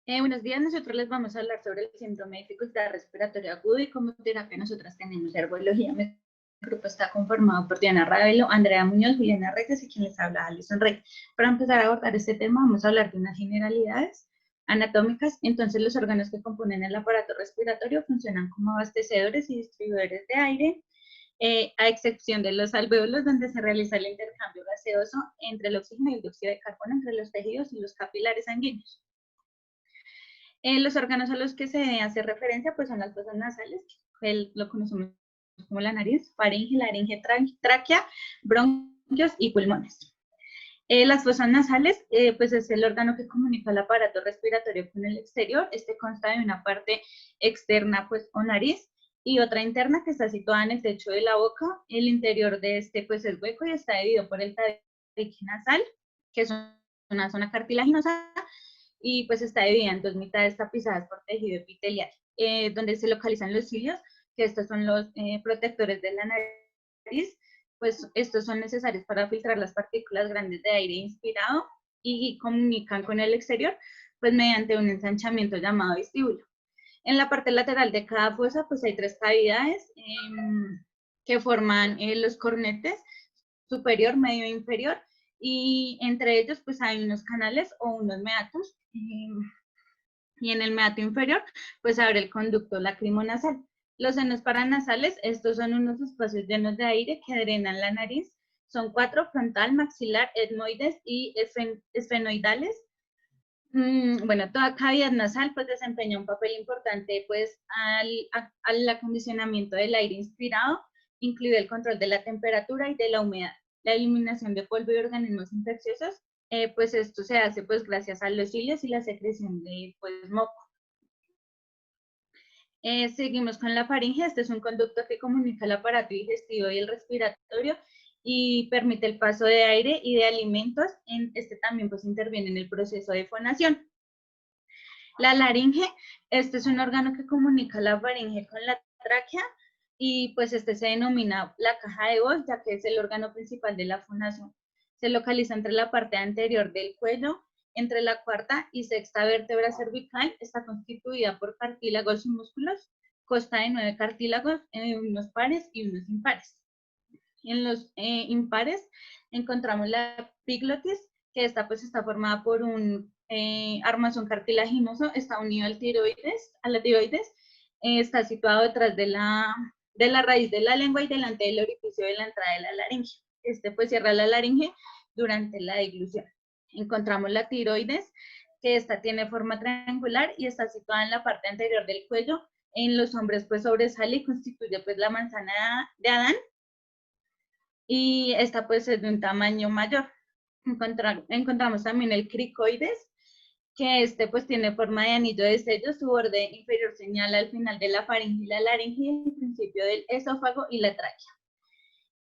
Buenos días, nosotros les vamos a hablar sobre el síndrome de dificultad respiratoria aguda y como terapia nosotras tenemos herbología. Mi grupo está conformado por Diana Ravelo, Andrea Muñoz, Juliana Reyes y quien les habla, Alison Rey. Para empezar a abordar este tema vamos a hablar de unas generalidades anatómicas. Entonces los órganos que componen el aparato respiratorio funcionan como abastecedores y distribuidores de aire, a excepción de los alvéolos donde se realiza el intercambio gaseoso entre el oxígeno y el dióxido de carbono entre los tejidos y los capilares sanguíneos. Los órganos a los que se hace referencia pues son las fosas nasales, que lo conocemos como la nariz, faringe, laringe, tráquea, bronquios y pulmones. Las fosas nasales pues es el órgano que comunica el aparato respiratorio con el exterior. Este consta de una parte externa pues o nariz y otra interna que está situada en el techo de la boca. El interior de este pues es hueco y está dividido por el tabique nasal, que es una zona cartilaginosa, y pues está dividida en dos mitades tapizadas por tejido epitelial, donde se localizan los cilios, que estos son los protectores de la nariz. Pues estos son necesarios para filtrar las partículas grandes de aire inspirado y comunican con el exterior, pues mediante un ensanchamiento llamado vestíbulo. En la parte lateral de cada fosa, pues hay tres cavidades que forman los cornetes, superior, medio e inferior, y entre ellos pues hay unos canales o unos meatos, y en el meato inferior pues abre el conducto lacrimonasal. Los senos paranasales, estos son unos espacios llenos de aire que drenan la nariz. Son 4: frontal, maxilar, etmoides y esfenoidales. Bueno, toda cavidad nasal pues desempeña un papel importante pues al acondicionamiento del aire inspirado, incluye el control de la temperatura y de la humedad, la eliminación de polvo y organismos infecciosos. Pues esto se hace pues gracias a los cilios y la secreción de pues moco. Seguimos con la faringe. Este es un conducto que comunica el aparato digestivo y el respiratorio y permite el paso de aire y de alimentos. Este también pues interviene en el proceso de fonación. La laringe, este es un órgano que comunica la faringe con la tráquea y pues este se denomina la caja de voz, ya que es el órgano principal de la fonación. Se localiza entre la parte anterior del cuello, entre la cuarta y sexta vértebra cervical. Está constituida por cartílagos y músculos, consta de 9 cartílagos, unos pares y unos impares. En los impares encontramos la epiglotis, que esta pues está formada por un armazón cartilaginoso, está unido al tiroides, a la tiroides, está situado detrás de la raíz de la lengua y delante del orificio de la entrada de la laringe. Este pues cierra la laringe durante la deglución. Encontramos la tiroides, que esta tiene forma triangular y está situada en la parte anterior del cuello. En los hombres pues sobresale y constituye pues la manzana de Adán, y esta pues es de un tamaño mayor. Encontramos también el cricoides, que este pues tiene forma de anillo de sello. Su borde inferior señala al final de la faringe y la laringe y el principio del esófago y la tráquea.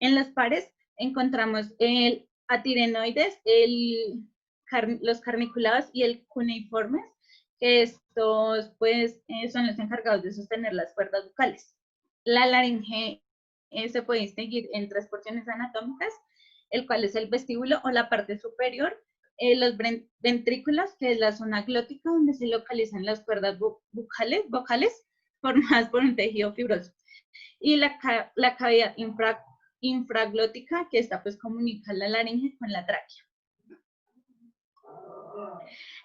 En los pares encontramos el atirenoides, los carniculados y el cuneiformes, que estos pues son los encargados de sostener las cuerdas bucales. La laringe se puede distinguir en 3 porciones anatómicas, el cual es el vestíbulo o la parte superior, los ventrículos, que es la zona glótica donde se localizan las cuerdas vocales formadas por un tejido fibroso, y la cavidad infraglótica, que esta pues comunica la laringe con la tráquea.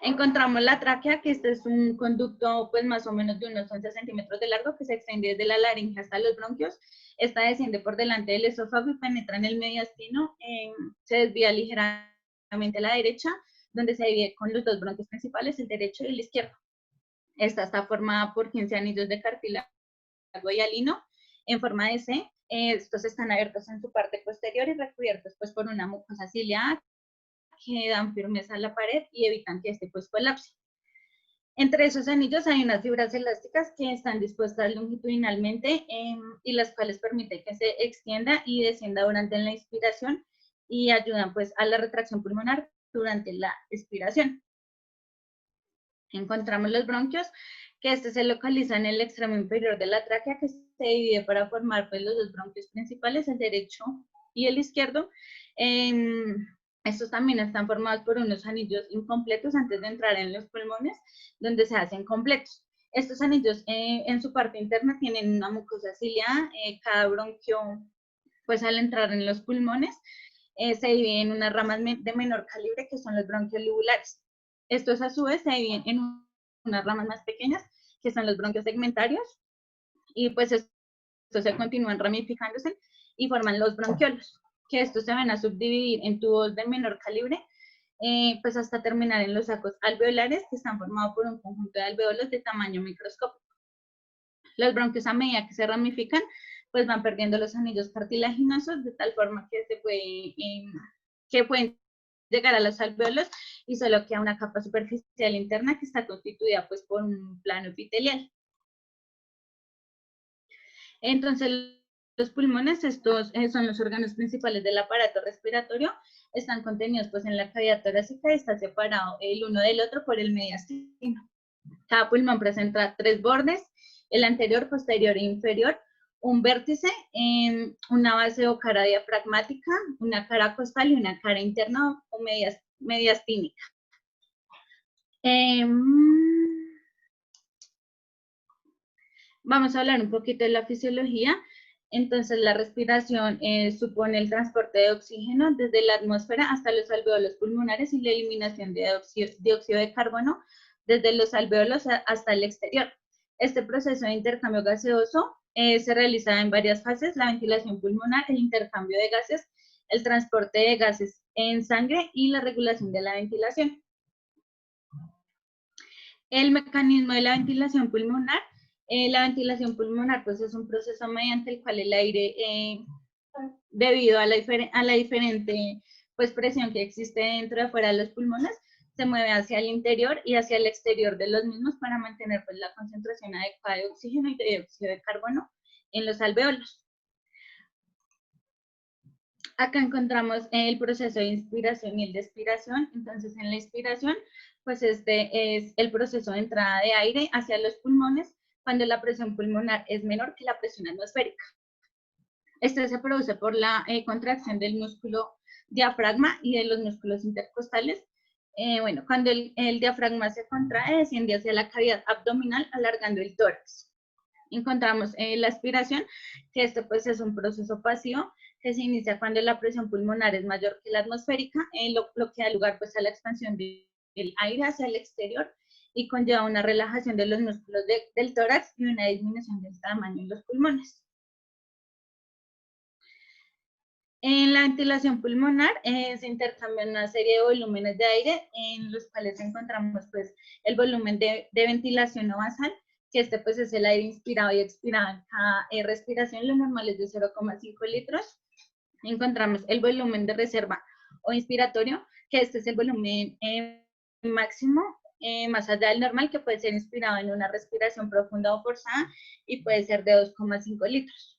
Encontramos la tráquea, que este es un conducto pues más o menos de unos 11 centímetros de largo que se extiende desde la laringe hasta los bronquios. Esta desciende por delante del esófago y penetra en el mediastino, se desvía ligeramente a la derecha, donde se divide con los dos bronquios principales, el derecho y el izquierdo. Esta está formada por 15 anillos de cartílago hialino en forma de C. Estos están abiertos en su parte posterior y recubiertos pues por una mucosa ciliar que dan firmeza a la pared y evitan que este pues colapse. Entre esos anillos hay unas fibras elásticas que están dispuestas longitudinalmente y las cuales permiten que se extienda y descienda durante la inspiración y ayudan pues a la retracción pulmonar durante la expiración. Encontramos los bronquios, que este se localiza en el extremo inferior de la tráquea, que se divide para formar pues los dos bronquios principales, el derecho y el izquierdo. Estos también están formados por unos anillos incompletos antes de entrar en los pulmones, donde se hacen completos. Estos anillos en su parte interna tienen una mucosa ciliada, cada bronquio, pues al entrar en los pulmones, se divide en unas ramas de menor calibre, que son los bronquios lobulares. Estos a su vez se dividen en unas ramas más pequeñas, que son los bronquios segmentarios, y pues estos se continúan ramificándose y forman los bronquiolos, que estos se van a subdividir en tubos de menor calibre, pues hasta terminar en los sacos alveolares, que están formados por un conjunto de alveolos de tamaño microscópico. Los bronquios, a medida que se ramifican, pues van perdiendo los anillos cartilaginosos, de tal forma que que pueden llegar a los alveolos y solo queda una capa superficial interna que está constituida pues por un plano epitelial. Entonces, los pulmones, estos son los órganos principales del aparato respiratorio, están contenidos pues en la cavidad torácica y está separado el uno del otro por el mediastino. Cada pulmón presenta 3 bordes, el anterior, posterior e inferior, un vértice, una base o cara diafragmática, una cara costal y una cara interna o mediastínica. Vamos a hablar un poquito de la fisiología. Entonces, la respiración supone el transporte de oxígeno desde la atmósfera hasta los alveolos pulmonares y la eliminación de dióxido de carbono desde los alveolos hasta el exterior. Este proceso de intercambio gaseoso se realiza en varias fases: la ventilación pulmonar, el intercambio de gases, el transporte de gases en sangre y la regulación de la ventilación. El mecanismo de la ventilación pulmonar pues es un proceso mediante el cual el aire, debido a la diferente pues presión que existe dentro y afuera de los pulmones, se mueve hacia el interior y hacia el exterior de los mismos para mantener pues la concentración adecuada de oxígeno y de dióxido de carbono en los alveolos. Acá encontramos el proceso de inspiración y el de expiración. Entonces, en la inspiración, pues este es el proceso de entrada de aire hacia los pulmones cuando la presión pulmonar es menor que la presión atmosférica. Este se produce por la contracción del músculo diafragma y de los músculos intercostales. Bueno, cuando el diafragma se contrae, desciende hacia la cavidad abdominal, alargando el tórax. Encontramos la aspiración, que este pues es un proceso pasivo que se inicia cuando la presión pulmonar es mayor que la atmosférica, lo que da lugar pues a la expansión del aire hacia el exterior y conlleva una relajación de los músculos del tórax y una disminución del tamaño en los pulmones. En la ventilación pulmonar se intercambian una serie de volúmenes de aire, en los cuales encontramos pues el volumen de ventilación no basal, que este pues es el aire inspirado y expirado en cada respiración. Lo normal es de 0,5 litros. Encontramos el volumen de reserva o inspiratorio, que este es el volumen máximo, más allá del normal, que puede ser inspirado en una respiración profunda o forzada y puede ser de 2,5 litros.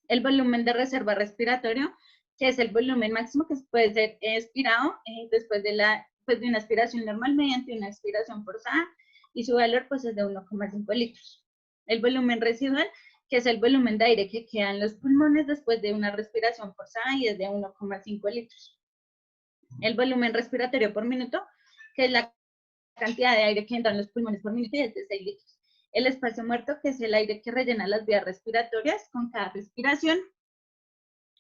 El volumen de reserva respiratorio, que es el volumen máximo que puede ser expirado después de una aspiración normal mediante una expiración forzada, y su valor pues es de 1,5 litros. El volumen residual, que es el volumen de aire que queda en los pulmones después de una respiración forzada, y es de 1,5 litros. El volumen respiratorio por minuto, que es la cantidad de aire que entra en los pulmones por minuto, y es de 6 litros. El espacio muerto, que es el aire que rellena las vías respiratorias con cada respiración,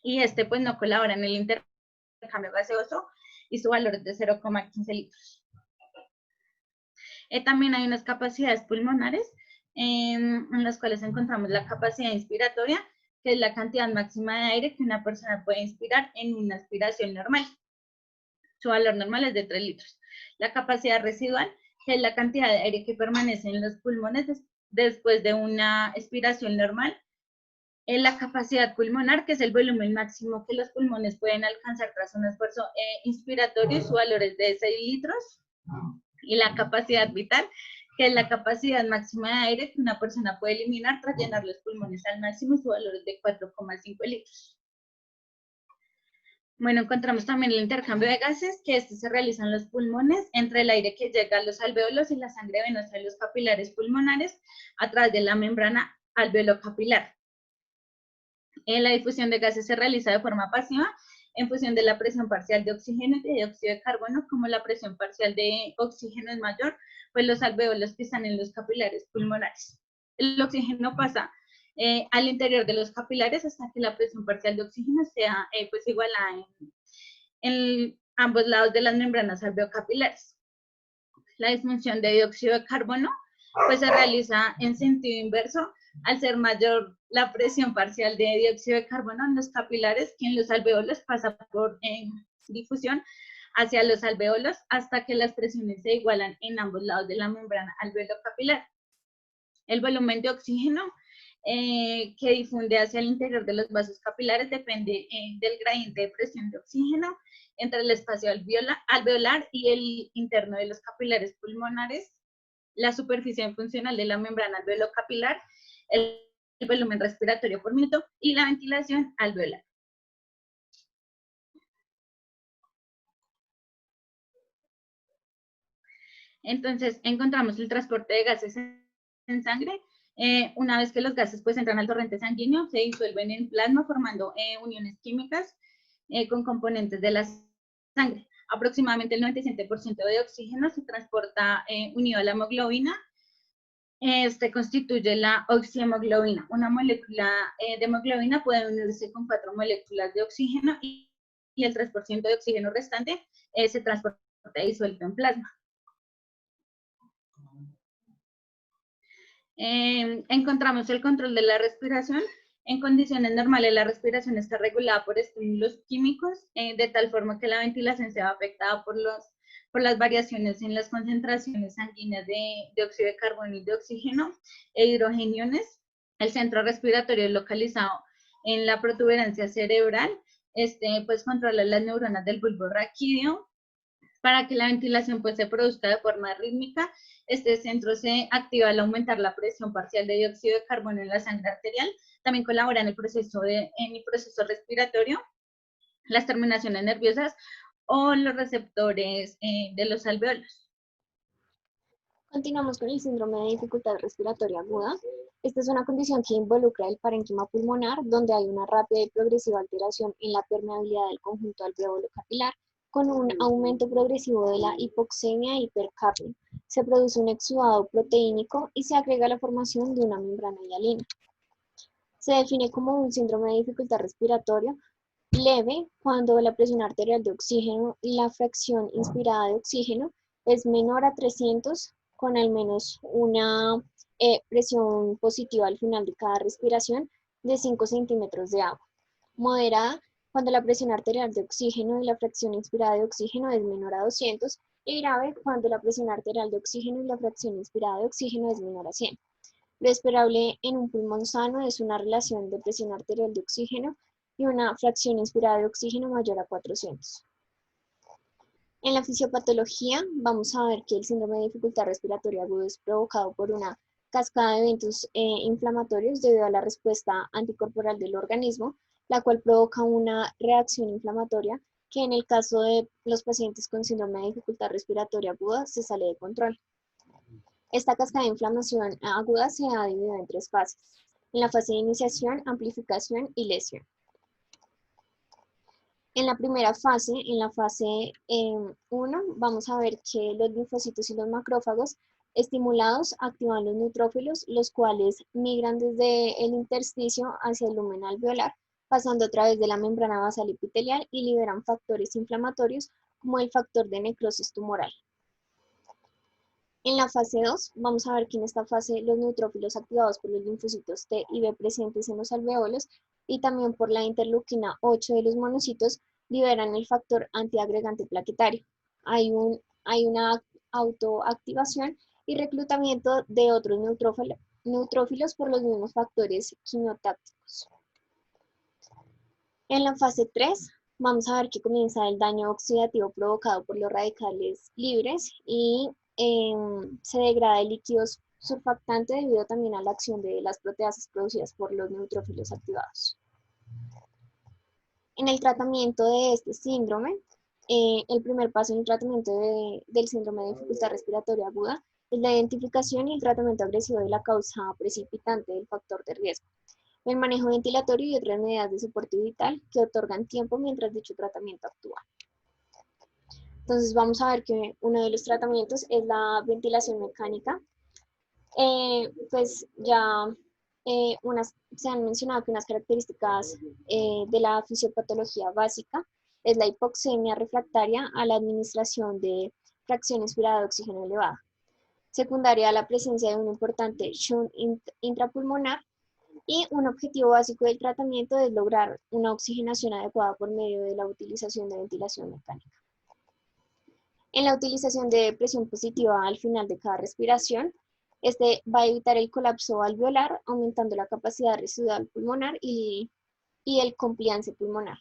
y este pues no colabora en el intercambio gaseoso, y su valor es de 0,15 litros. También hay unas capacidades pulmonares en las cuales encontramos la capacidad inspiratoria, que es la cantidad máxima de aire que una persona puede inspirar en una aspiración normal. Su valor normal es de 3 litros. La capacidad residual, que es la cantidad de aire que permanece en los pulmones después de una expiración normal. La capacidad pulmonar, que es el volumen máximo que los pulmones pueden alcanzar tras un esfuerzo inspiratorio, su valor es de 6 litros. Y la capacidad vital, que es la capacidad máxima de aire que una persona puede eliminar tras llenar los pulmones al máximo, su valor es de 4,5 litros. Bueno, encontramos también el intercambio de gases, que se realiza en los pulmones entre el aire que llega a los alvéolos y la sangre venosa de los capilares pulmonares a través de la membrana alveolo-capilar. La difusión de gases se realiza de forma pasiva en función de la presión parcial de oxígeno y de dióxido de carbono. Como la presión parcial de oxígeno es mayor, pues los alvéolos que están en los capilares pulmonares. El oxígeno pasa al interior de los capilares hasta que la presión parcial de oxígeno sea pues igual a en ambos lados de las membranas alveocapilares. La disminución de dióxido de carbono pues se realiza en sentido inverso al ser mayor la presión parcial de dióxido de carbono en los capilares que en los alvéolos, pasa por difusión hacia los alvéolos hasta que las presiones se igualan en ambos lados de la membrana alveolo-capilar. El volumen de oxígeno que difunde hacia el interior de los vasos capilares depende del gradiente de presión de oxígeno entre el espacio alveolar y el interno de los capilares pulmonares, la superficie funcional de la membrana alveolo-capilar, el volumen respiratorio por minuto y la ventilación alveolar. Entonces, encontramos el transporte de gases en sangre. Una vez que los gases pues entran al torrente sanguíneo, se disuelven en plasma formando uniones químicas con componentes de la sangre. Aproximadamente el 97% de oxígeno se transporta unido a la hemoglobina. Este constituye la oxihemoglobina. Una molécula de hemoglobina puede unirse con 4 moléculas de oxígeno y el 3% de oxígeno restante se transporta disuelto en plasma. Encontramos el control de la respiración. En condiciones normales, la respiración está regulada por estímulos químicos, de tal forma que la ventilación se ve afectada por las variaciones en las concentraciones sanguíneas de dióxido de carbono y de oxígeno e hidrogeniones. El centro respiratorio es localizado en la protuberancia cerebral, pues controla las neuronas del bulbo raquídeo. Para que la ventilación pues se produzca de forma rítmica, este centro se activa al aumentar la presión parcial de dióxido de carbono en la sangre arterial. También colabora en el proceso respiratorio, las terminaciones nerviosas o los receptores de los alvéolos. Continuamos con el síndrome de dificultad respiratoria aguda. Esta es una condición que involucra el parénquima pulmonar, donde hay una rápida y progresiva alteración en la permeabilidad del conjunto alveolo capilar, con un aumento progresivo de la hipoxemia e hipercapnia. Se produce un exudado proteínico y se agrega la formación de una membrana hialina. Se define como un síndrome de dificultad respiratoria leve cuando la presión arterial de oxígeno y la fracción inspirada de oxígeno es menor a 300, con al menos una presión positiva al final de cada respiración de 5 centímetros de agua. Moderada cuando la presión arterial de oxígeno y la fracción inspirada de oxígeno es menor a 200, y grave cuando la presión arterial de oxígeno y la fracción inspirada de oxígeno es menor a 100. Lo esperable en un pulmón sano es una relación de presión arterial de oxígeno y una fracción inspirada de oxígeno mayor a 400. En la fisiopatología vamos a ver que el síndrome de dificultad respiratoria aguda es provocado por una cascada de eventos inflamatorios debido a la respuesta anticorporal del organismo, la cual provoca una reacción inflamatoria que en el caso de los pacientes con síndrome de dificultad respiratoria aguda se sale de control. Esta cascada de inflamación aguda se ha dividido en 3 fases: en la fase de iniciación, amplificación y lesión. En la primera fase, en la fase 1, vamos a ver que los linfocitos y los macrófagos estimulados activan los neutrófilos, los cuales migran desde el intersticio hacia el lumen alveolar, pasando a través de la membrana basal epitelial y liberan factores inflamatorios como el factor de necrosis tumoral. En la fase 2, vamos a ver que en esta fase los neutrófilos activados por los linfocitos T y B presentes en los alveolos y también por la interleuquina 8 de los monocitos liberan el factor antiagregante plaquetario. Hay una autoactivación y reclutamiento de otros neutrófilos por los mismos factores quimiotácticos. En la fase 3, vamos a ver que comienza el daño oxidativo provocado por los radicales libres y se degrada el líquido surfactante debido también a la acción de las proteasas producidas por los neutrófilos activados. En el tratamiento de este síndrome, el primer paso en el tratamiento del síndrome de dificultad respiratoria aguda es la identificación y el tratamiento agresivo de la causa precipitante del factor de riesgo. el manejo ventilatorio y otras medidas de soporte vital que otorgan tiempo mientras dicho tratamiento actúa. Entonces vamos a ver que uno de los tratamientos es la ventilación mecánica. Pues ya se han mencionado que unas características de la fisiopatología básica es la hipoxemia refractaria a la administración de fracción inspirada de oxígeno elevada. Secundaria a la presencia de un importante shunt intrapulmonar, y un objetivo básico del tratamiento es lograr una oxigenación adecuada por medio de la utilización de ventilación mecánica. En la utilización de presión positiva al final de cada respiración, este va a evitar el colapso alveolar, aumentando la capacidad residual pulmonar y el compliance pulmonar.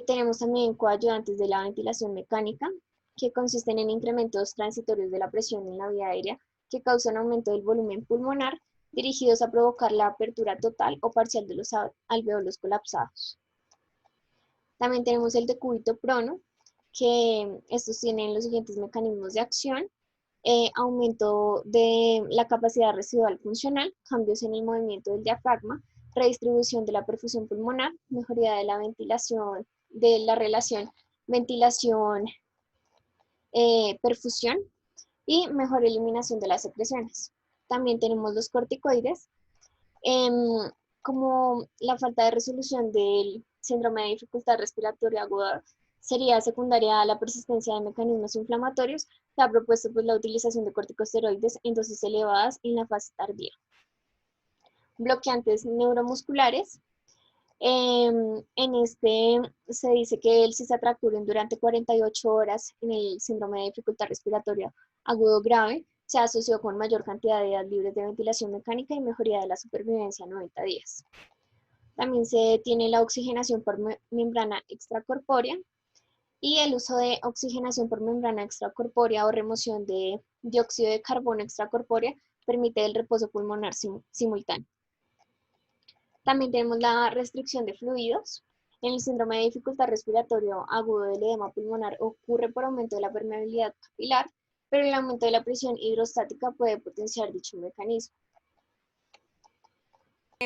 Tenemos también coayudantes de la ventilación mecánica, que consisten en incrementos transitorios de la presión en la vía aérea que causan aumento del volumen pulmonar, dirigidos a provocar la apertura total o parcial de los alveolos colapsados. También tenemos el decúbito prono, que estos tienen los siguientes mecanismos de acción: aumento de la capacidad residual funcional, cambios en el movimiento del diafragma, redistribución de la perfusión pulmonar, mejoría de la ventilación, de la relación ventilación-perfusión y mejor eliminación de las secreciones. También tenemos los corticoides, como la falta de resolución del síndrome de dificultad respiratoria aguda sería secundaria a la persistencia de mecanismos inflamatorios. Se ha propuesto pues, la utilización de corticosteroides en dosis elevadas en la fase tardía. Bloqueantes neuromusculares. En este se dice que el cisatracurium durante 48 horas en el síndrome de dificultad respiratoria agudo grave se asoció con mayor cantidad de días libres de ventilación mecánica y mejoría de la supervivencia a 90 días. También se tiene la oxigenación por membrana extracorpórea y el uso de oxigenación por membrana extracorpórea o remoción de dióxido de carbono extracorpórea permite el reposo pulmonar simultáneo. También tenemos la restricción de fluidos. En el síndrome de dificultad respiratoria agudo del edema pulmonar ocurre por aumento de la permeabilidad capilar, pero el aumento de la presión hidrostática puede potenciar dicho mecanismo.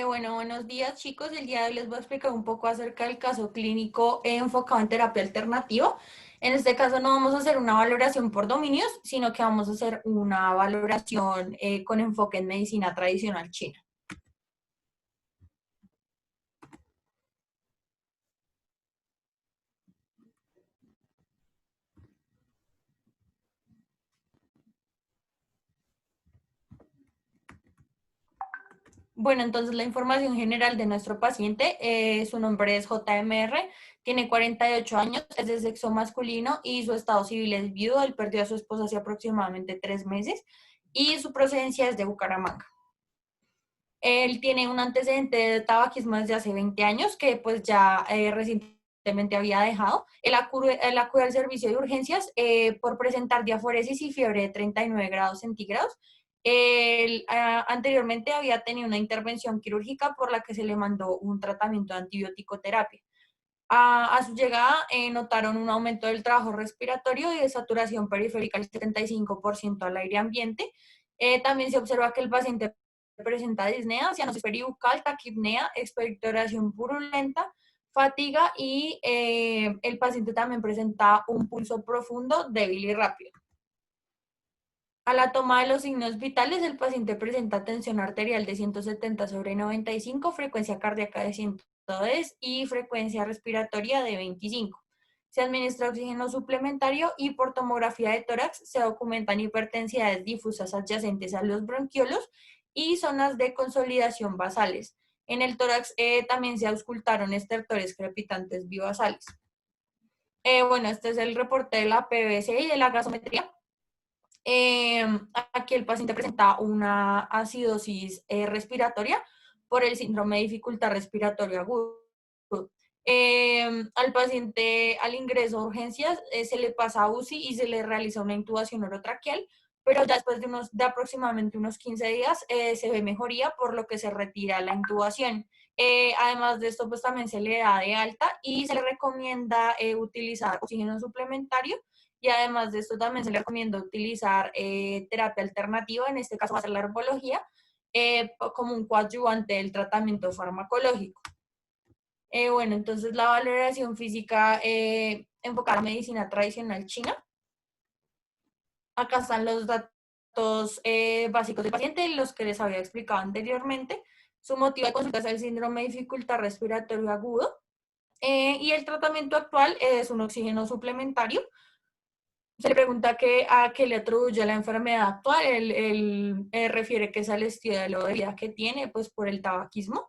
Bueno, buenos días chicos. El día de hoy les voy a explicar un poco acerca del caso clínico enfocado en terapia alternativa. En este caso no vamos a hacer una valoración por dominios, sino que vamos a hacer una valoración con enfoque en medicina tradicional china. Bueno, entonces la información general de nuestro paciente, su nombre es JMR, tiene 48 años, es de sexo masculino y su estado civil es viudo. Él perdió a su esposa hace aproximadamente 3 meses y su procedencia es de Bucaramanga. Él tiene un antecedente de tabaquismo desde hace 20 años que pues ya recientemente había dejado. Él acude al servicio de urgencias por presentar diaforesis y fiebre de 39 grados centígrados. Él anteriormente había tenido una intervención quirúrgica por la que se le mandó un tratamiento de antibiótico-terapia. A su llegada notaron un aumento del trabajo respiratorio y de saturación periférica del 75% al aire ambiente. También se observa que el paciente presenta disnea, cianosis peribucal, taquipnea, expectoración purulenta, fatiga y el paciente también presenta un pulso profundo, débil y rápido. A la toma de los signos vitales, el paciente presenta tensión arterial de 170/95, frecuencia cardíaca de 110 y frecuencia respiratoria de 25. Se administra oxígeno suplementario y por tomografía de tórax se documentan hipertensidades difusas adyacentes a los bronquiolos y zonas de consolidación basales. En el tórax también se auscultaron estertores crepitantes bibasales. Bueno, este es el reporte de la PVC y de la gasometría. Aquí el paciente presenta una acidosis respiratoria por el síndrome de dificultad respiratoria aguda. Al paciente al ingreso a urgencias se le pasa a UCI y se le realiza una intubación orotraqueal, pero ya después de aproximadamente unos 15 días se ve mejoría, por lo que se retira la intubación. Además de esto, pues también se le da de alta y se le recomienda utilizar oxígeno suplementario. Y además de esto también se le recomienda utilizar terapia alternativa, en este caso va a ser la herbología, como un coadyuvante del tratamiento farmacológico. Bueno, entonces la valoración física enfocada a la medicina tradicional china. Acá están los datos básicos del paciente, los que les había explicado anteriormente. Su motivo de consulta es el síndrome de dificultad respiratoria agudo. Y el tratamiento actual es un oxígeno suplementario. Se le pregunta a qué le atribuye la enfermedad actual. Él refiere que es al estilo de vida que tiene, pues por el tabaquismo.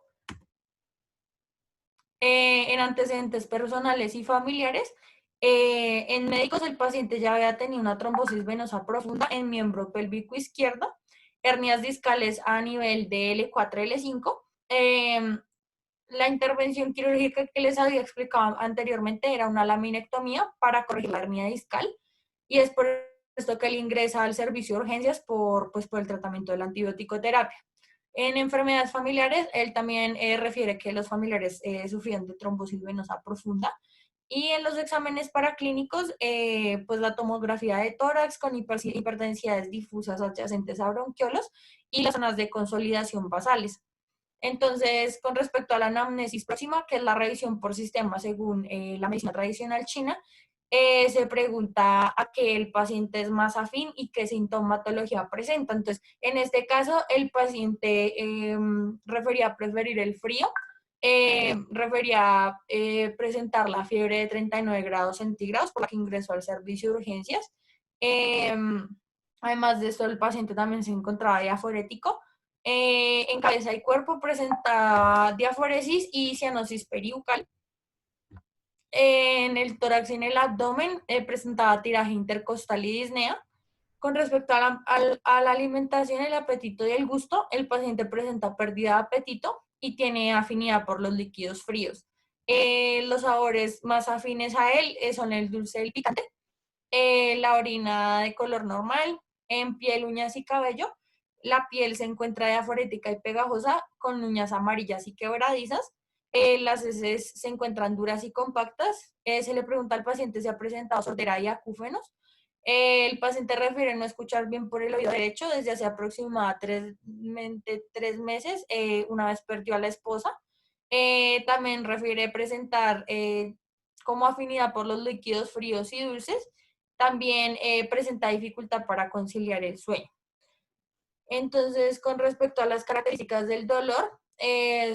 En antecedentes personales y familiares, en médicos el paciente ya había tenido una trombosis venosa profunda en miembro pélvico izquierdo, hernias discales a nivel de L4, L5. La intervención quirúrgica que les había explicado anteriormente era una laminectomía para corregir la hernia discal, y es por esto que él ingresa al servicio de urgencias pues, por el tratamiento de la antibiótico-terapia. En enfermedades familiares, él también refiere que los familiares sufrían de trombosis venosa profunda. Y en los exámenes paraclínicos, pues la tomografía de tórax con hiperdensidades difusas adyacentes a bronquiolos y las zonas de consolidación basales. Entonces, con respecto a la anamnesis próxima, que es la revisión por sistema según la medicina tradicional china, se pregunta a qué el paciente es más afín y qué sintomatología presenta. Entonces, en este caso, el paciente refería preferir el frío, refería presentar la fiebre de 39 grados centígrados por la que ingresó al servicio de urgencias. Además de esto, el paciente también se encontraba diaforético. En cabeza y cuerpo presenta diaforesis y cianosis peribucal. En el tórax y en el abdomen presentaba tiraje intercostal y disnea. Con respecto a la alimentación, el apetito y el gusto, el paciente presenta pérdida de apetito y tiene afinidad por los líquidos fríos. Los sabores más afines a él son el dulce y el picante. La orina de color normal, en piel, uñas y cabello. La piel se encuentra diaforética y pegajosa con uñas amarillas y quebradizas. Las heces se encuentran duras y compactas. Se le pregunta al paciente si ha presentado sordera y acúfenos. El paciente refiere no escuchar bien por el oído derecho desde hace aproximadamente 3 meses, una vez perdió a la esposa. También refiere presentar como afinidad por los líquidos fríos y dulces. También presenta dificultad para conciliar el sueño. Entonces, con respecto a las características del dolor,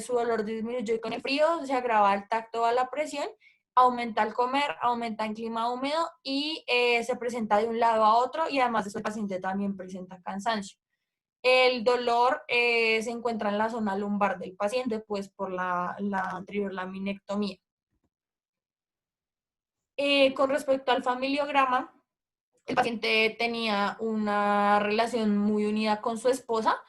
su dolor disminuye con el frío, se agrava al tacto o a la presión, aumenta al comer, aumenta en clima húmedo y se presenta de un lado a otro, y además de eso el paciente también presenta cansancio. El dolor se encuentra en la zona lumbar del paciente, pues por la anterior laminectomía. Con respecto al familiograma, el paciente tenía una relación muy unida con su esposa,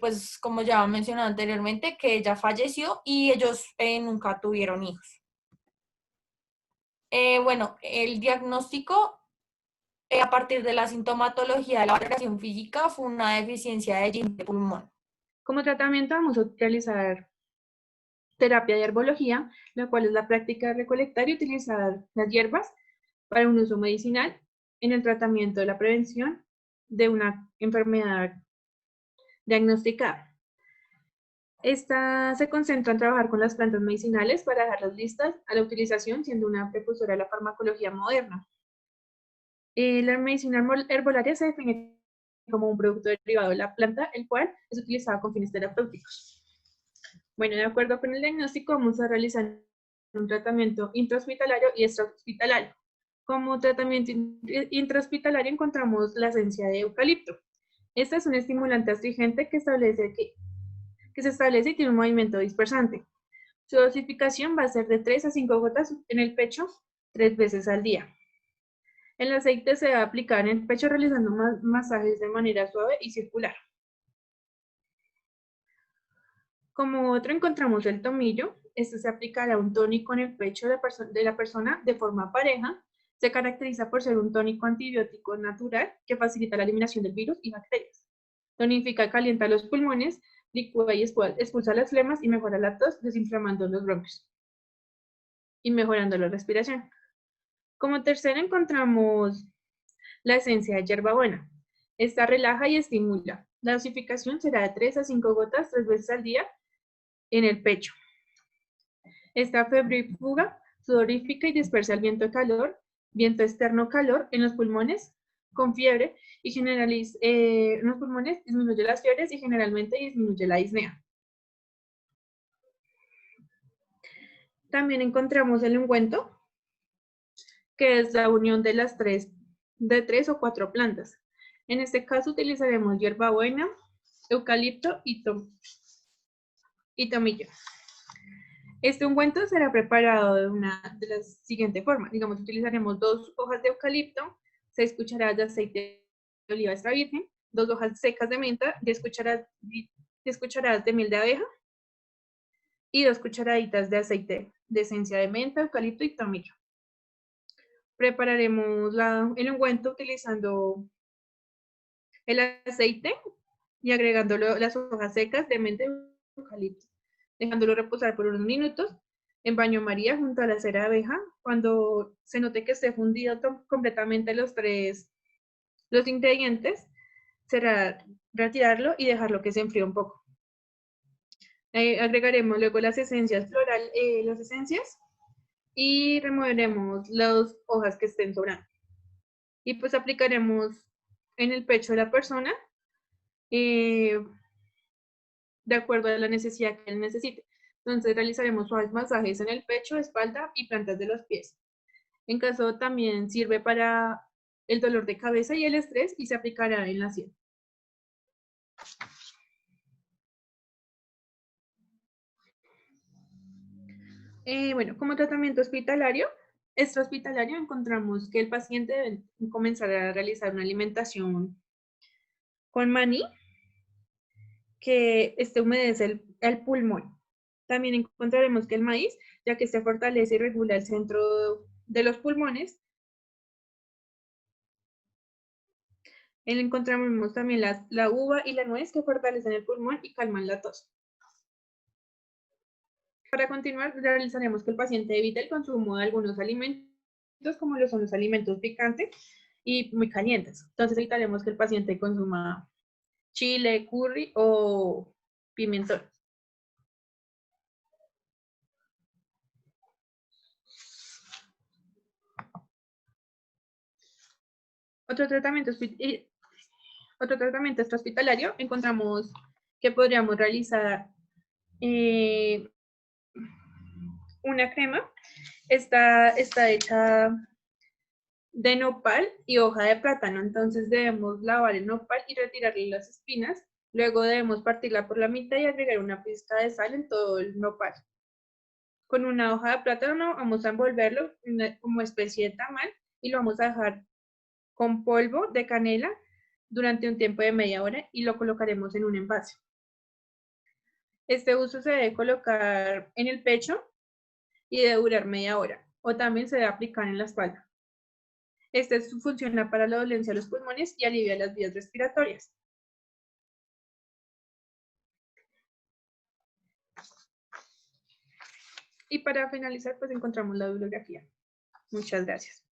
pues como ya mencionado anteriormente, que ella falleció y ellos nunca tuvieron hijos. Bueno, el diagnóstico a partir de la sintomatología de la valoración física fue una deficiencia de yin de pulmón. Como tratamiento vamos a utilizar terapia de herbología, la cual es la práctica de recolectar y utilizar las hierbas para un uso medicinal en el tratamiento de la prevención de una enfermedad diagnosticada. Esta se concentra en trabajar con las plantas medicinales para dejarlas listas a la utilización, siendo una precursora de la farmacología moderna. La medicina herbolaria se define como un producto derivado de la planta, el cual es utilizado con fines terapéuticos. Bueno, de acuerdo con el diagnóstico, vamos a realizar un tratamiento intrahospitalario y extrahospitalario. Como tratamiento intrahospitalario encontramos la esencia de eucalipto. Esta es un estimulante astringente que se establece y tiene un movimiento dispersante. Su dosificación va a ser de 3 a 5 gotas en el pecho 3 veces al día. El aceite se va a aplicar en el pecho realizando masajes de manera suave y circular. Como otro encontramos el tomillo. Este se aplicará un tónico en el pecho de la persona de forma pareja. Se caracteriza por ser un tónico antibiótico natural que facilita la eliminación del virus y bacterias. Tonifica y calienta los pulmones, licúa y expulsa las flemas y mejora la tos, desinflamando los bronquios y mejorando la respiración. Como tercero encontramos la esencia de hierbabuena. Esta relaja y estimula. La dosificación será de 3 a 5 gotas 3 veces al día en el pecho. Esta febrífuga sudorífica y dispersa el viento externo calor en los pulmones con fiebre y en los pulmones disminuye las fiebres y generalmente disminuye la disnea. También encontramos el ungüento, que es la unión de tres o cuatro plantas. En este caso utilizaremos hierbabuena, eucalipto y tomillo. Este ungüento será preparado de la siguiente forma. Digamos, utilizaremos 2 hojas de eucalipto, 6 cucharadas de aceite de oliva extra virgen, 2 hojas secas de menta, 10 cucharadas de miel de abeja y 2 cucharaditas de aceite de esencia de menta, eucalipto y tomillo. Prepararemos el ungüento utilizando el aceite y agregando las hojas secas de menta y eucalipto, dejándolo reposar por unos minutos en baño María junto a la cera de abeja. Cuando se note que esté fundido completamente los ingredientes, será retirarlo y dejarlo que se enfríe un poco. Agregaremos luego las esencias y removeremos las hojas que estén sobrando. Y pues aplicaremos en el pecho de la persona de acuerdo a la necesidad que él necesite. Entonces realizaremos suaves masajes en el pecho, espalda y plantas de los pies. En caso también sirve para el dolor de cabeza y el estrés y se aplicará en la sien. Bueno, como tratamiento hospitalario, extrahospitalario encontramos que el paciente debe comenzar a realizar una alimentación con maní, que humedece el pulmón. También encontraremos que el maíz, ya que se fortalece y regula el centro de los pulmones. Encontramos también la uva y la nuez, que fortalecen el pulmón y calman la tos. Para continuar, realizaremos que el paciente evite el consumo de algunos alimentos, como lo son los alimentos picantes y muy calientes. Entonces evitaremos que el paciente consuma chile, curry o pimentón. Otro tratamiento extrahospitalario, encontramos que podríamos realizar una crema. Está hecha de nopal y hoja de plátano. Entonces debemos lavar el nopal y retirarle las espinas. Luego debemos partirla por la mitad y agregar una pizca de sal en todo el nopal. Con una hoja de plátano vamos a envolverlo como especie de tamal y lo vamos a dejar con polvo de canela durante un tiempo de media hora y lo colocaremos en un envase. Este uso se debe colocar en el pecho y debe durar media hora, o también se debe aplicar en la espalda. Este funciona para la dolencia de los pulmones y alivia las vías respiratorias. Y para finalizar, pues encontramos la bibliografía. Muchas gracias.